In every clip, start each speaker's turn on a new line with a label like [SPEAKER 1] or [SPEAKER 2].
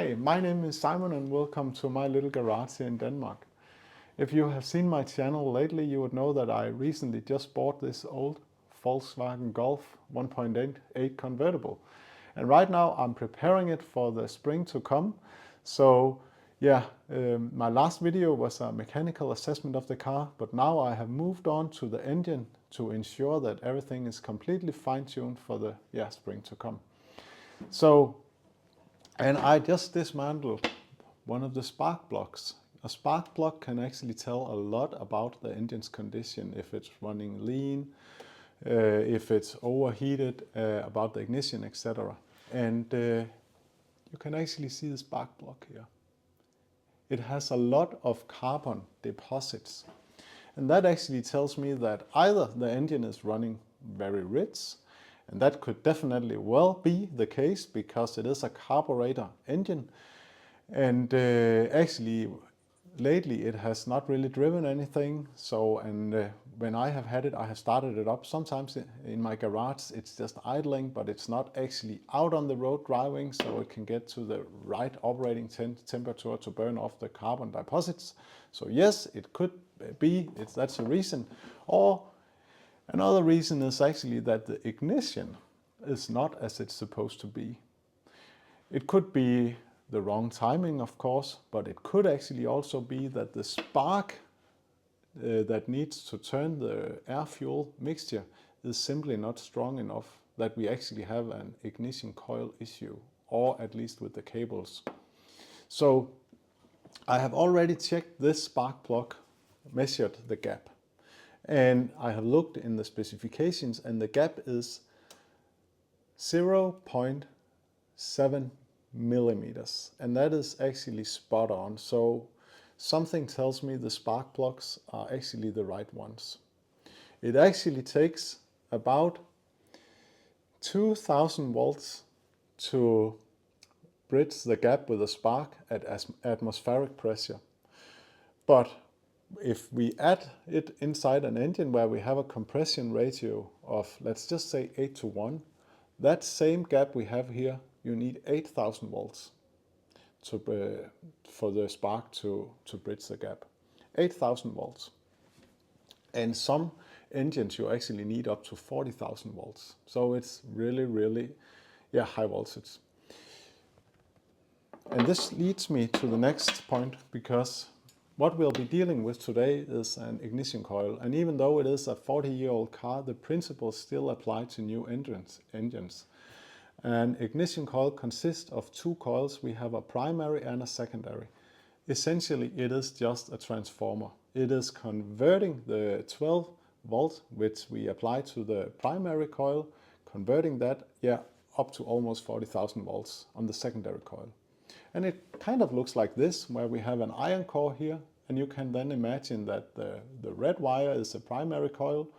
[SPEAKER 1] Hi, my name is Simon and welcome to my little garage here in Denmark. If you have seen my channel lately, you would know that I recently just bought this old Volkswagen Golf 1.8 convertible. And right now I'm preparing it for the spring to come. So yeah, my last video was a mechanical assessment of the car, but now I have moved on to the engine to ensure that everything is completely fine-tuned for the spring to come. And I just dismantled one of the spark plugs. A spark plug can actually tell a lot about the engine's condition, if it's running lean, if it's overheated, about the ignition, etc. And you can actually see the spark plug here. It has a lot of carbon deposits. And that actually tells me that either the engine is running very rich, and that could definitely well be the case because it is a carburetor engine. And actually, lately it has not really driven anything. So, when I have had it, I have started it up. Sometimes in my garage, it's just idling, but it's not actually out on the road driving, so it can get to the right operating temperature to burn off the carbon deposits. So yes, it could be, that's a reason. Or another reason is actually that the ignition is not as it's supposed to be. It could be the wrong timing, of course, but it could actually also be that the spark that needs to turn the air-fuel mixture is simply not strong enough, that we actually have an ignition coil issue, or at least with the cables. So I have already checked this spark plug, measured the gap. And I have looked in the specifications and the gap is 0.7 millimeters. And that is actually spot on. So something tells me the spark plugs are actually the right ones. It actually takes about 2000 volts to bridge the gap with a spark at atmospheric pressure. But if we add it inside an engine where we have a compression ratio of, let's just say 8:1, that same gap we have here, you need 8000 volts for the spark to bridge the gap. 8000 volts. And some engines you actually need up to 40,000 volts. So it's really high voltage. And this leads me to the next point, because what we'll be dealing with today is an ignition coil. And even though it is a 40-year-old car, the principles still apply to new engines. An ignition coil consists of two coils. We have a primary and a secondary. Essentially, it is just a transformer. It is converting the 12 volt, which we apply to the primary coil, converting that up to almost 40,000 volts on the secondary coil. And it kind of looks like this, where we have an iron core here, and you can then imagine that the red wire is a primary coil.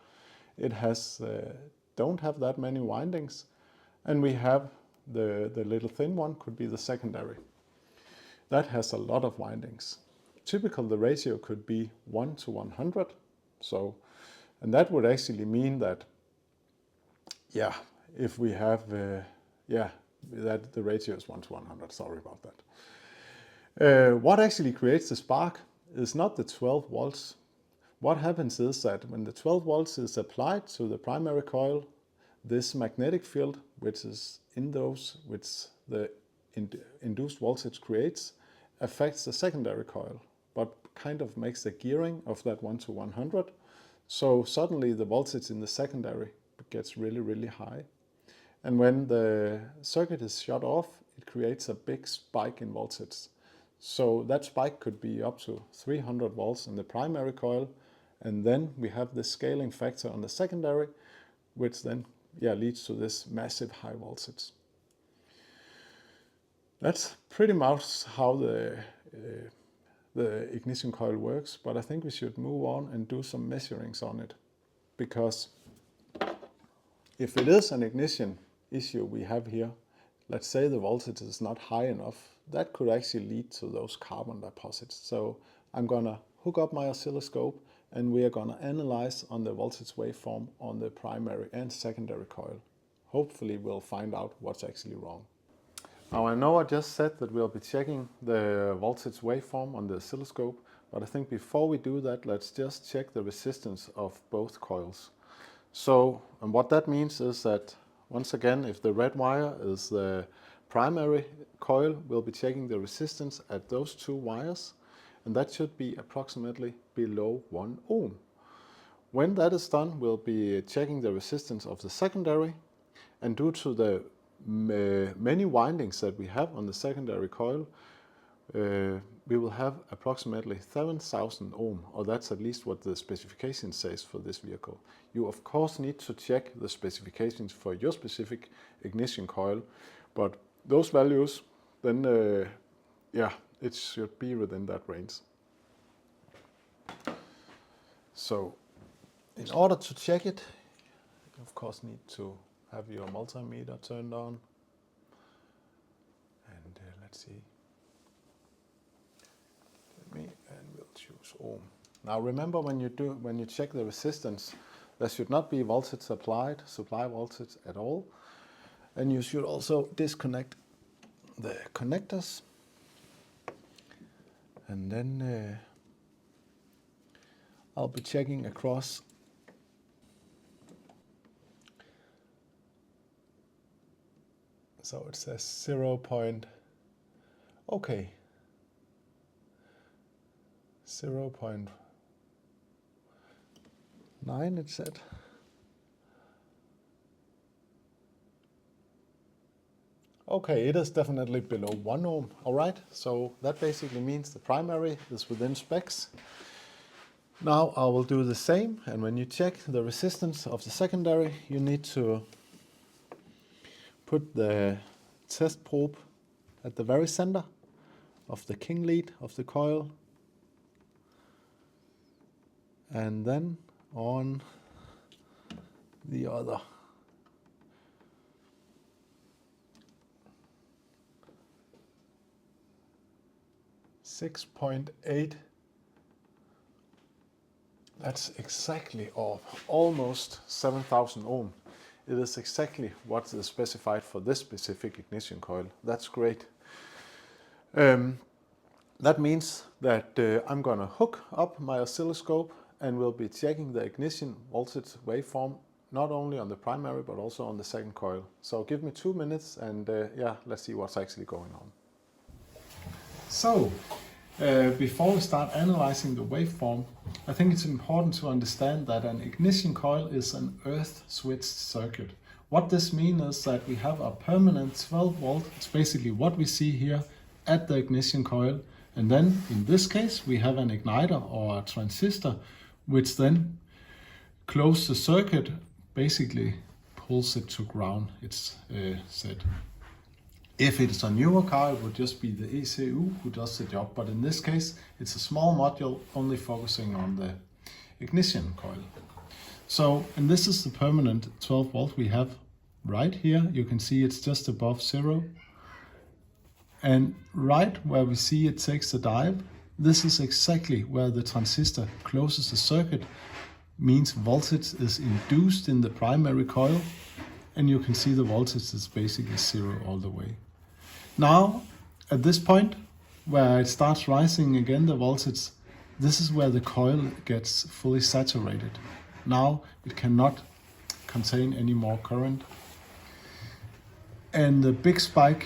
[SPEAKER 1] It has don't have that many windings, and we have the little thin one could be the secondary. That has a lot of windings. Typical, the ratio could be 1 to 100. So, and that would actually mean that, if we have that the ratio is 1 to 100, sorry about that. What actually creates the spark is not the 12 volts. What happens is that when the 12 volts is applied to the primary coil, this magnetic field, which is in those, which the induced voltage creates, affects the secondary coil, but kind of makes the gearing of that 1 to 100. So suddenly the voltage in the secondary gets really high. And when the circuit is shut off, it creates a big spike in voltage. So that spike could be up to 300 volts in the primary coil. And then we have the scaling factor on the secondary, which then leads to this massive high voltage. That's pretty much how the ignition coil works, but I think we should move on and do some measurings on it. Because if it is an ignition issue we have here, let's say the voltage is not high enough, that could actually lead to those carbon deposits. So I'm gonna hook up my oscilloscope and we are gonna analyze on the voltage waveform on the primary and secondary coil. Hopefully we'll find out what's actually wrong. Now I know I just said that we'll be checking the voltage waveform on the oscilloscope, but I think before we do that, let's just check the resistance of both coils. So, and what that means is that, once again, if the red wire is the primary coil, we'll be checking the resistance at those two wires, and that should be approximately below 1 ohm. When that is done, we'll be checking the resistance of the secondary, and due to the many windings that we have on the secondary coil, we will have approximately 7,000 ohm, or that's at least what the specification says for this vehicle. You of course need to check the specifications for your specific ignition coil, but those values, then yeah, it should be within that range. So in order to check it, you of course need to have your multimeter turned on, and let's see. And we'll choose ohm. Now remember, when you check the resistance, there should not be voltage supply voltage at all, and you should also disconnect the connectors, and then I'll be checking across. So it says 0.9 it said. Okay, it is definitely below 1 ohm. All right, so that basically means the primary is within specs. Now I will do the same, and when you check the resistance of the secondary, you need to put the test probe at the very center of the king lead of the coil, and then on the other. .8. That's exactly, or almost 7,000 ohm. It is exactly what is specified for this specific ignition coil. That's great. That means that I'm going to hook up my oscilloscope and we'll be checking the ignition voltage waveform, not only on the primary but also on the second coil. So give me 2 minutes, and yeah, let's see what's actually going on. So before we start analyzing the waveform, I think it's important to understand that an ignition coil is an earth switched circuit. What this means is that we have a permanent 12 volt, it's basically what we see here at the ignition coil, and then in this case we have an igniter or a transistor which then closes the circuit, basically pulls it to ground, it's said. If it's a newer car, it would just be the ECU who does the job, but in this case it's a small module only focusing on the ignition coil. So, and this is the permanent 12 volt we have right here. You can see it's just above 0. And right where we see it takes the dive, this is exactly where the transistor closes the circuit, means voltage is induced in the primary coil, and you can see the voltage is basically 0 all the way. Now, at this point, where it starts rising again, the voltage, this is where the coil gets fully saturated. Now it cannot contain any more current. And the big spike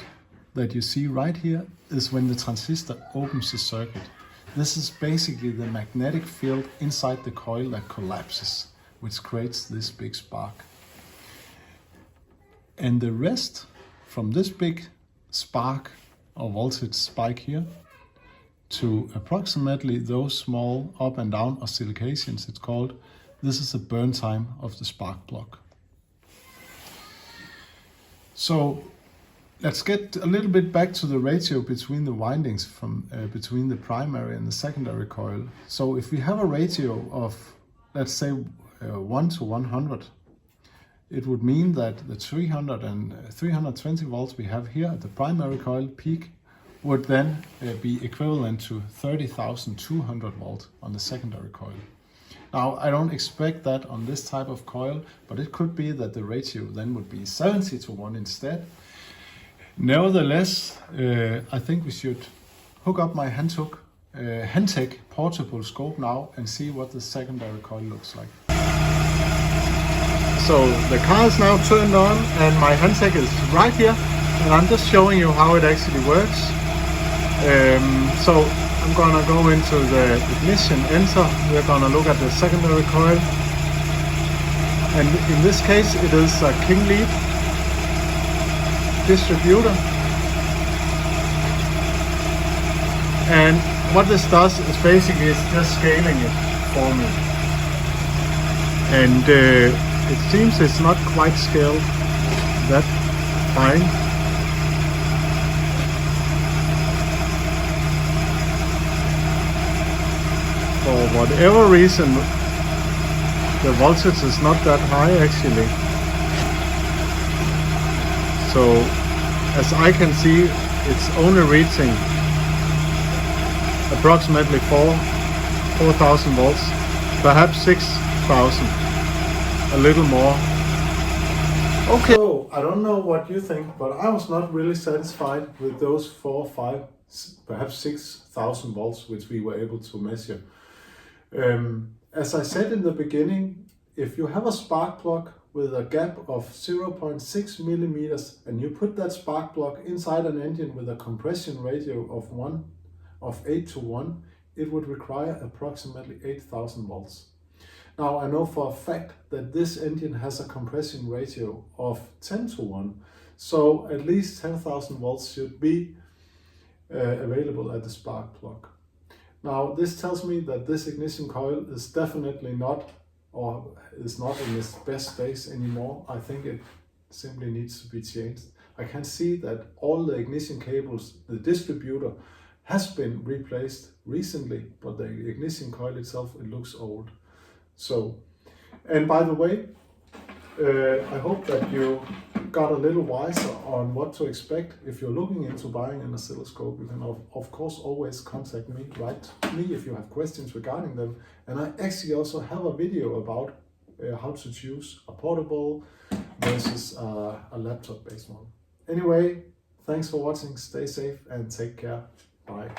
[SPEAKER 1] that you see right here is when the transistor opens the circuit. This is basically the magnetic field inside the coil that collapses, which creates this big spark. And the rest from this big spark or voltage spike here to approximately those small up and down oscillations, it's called, this is the burn time of the spark plug. So let's get a little bit back to the ratio between the windings from between the primary and the secondary coil. So if we have a ratio of, let's say, 1 to 100, it would mean that the 320 volts we have here at the primary coil peak would then be equivalent to 30,200 volts on the secondary coil. Now, I don't expect that on this type of coil, but it could be that the ratio then would be 70 to 1 instead. Nevertheless, I think we should hook up my Handtech portable scope now and see what the secondary coil looks like. So the car is now turned on and my Handtech is right here, and I'm just showing you how it actually works. So I'm gonna go into the ignition, enter, we're gonna look at the secondary coil, and in this case it is a king lead distributor. And what this does is basically it's just scaling it for me. And it seems it's not quite scaled that fine. For whatever reason, the voltage is not that high actually. So as I can see, it's only reaching approximately 4,000 volts, perhaps 6,000, a little more. Okay. So I don't know what you think, but I was not really satisfied with those 4, 5, perhaps 6,000 volts which we were able to measure. As I said in the beginning, if you have a spark plug with a gap of 0.6 millimeters and you put that spark plug inside an engine with a compression ratio of 8 to 1, it would require approximately 8,000 volts. Now I know for a fact that this engine has a compression ratio of 10 to 1, so at least 10,000 volts should be available at the spark plug. Now this tells me that this ignition coil is definitely not, or is not in its best state anymore. I think it simply needs to be changed. I can see that all the ignition cables, the distributor, has been replaced recently, but the ignition coil itself, it looks old. So, and by the way, I hope that you got a little wiser on what to expect. If you're looking into buying an oscilloscope, you can of course always contact me, write me if you have questions regarding them. And I actually also have a video about how to choose a portable versus a laptop based one. Anyway, thanks for watching, stay safe and take care. Bye.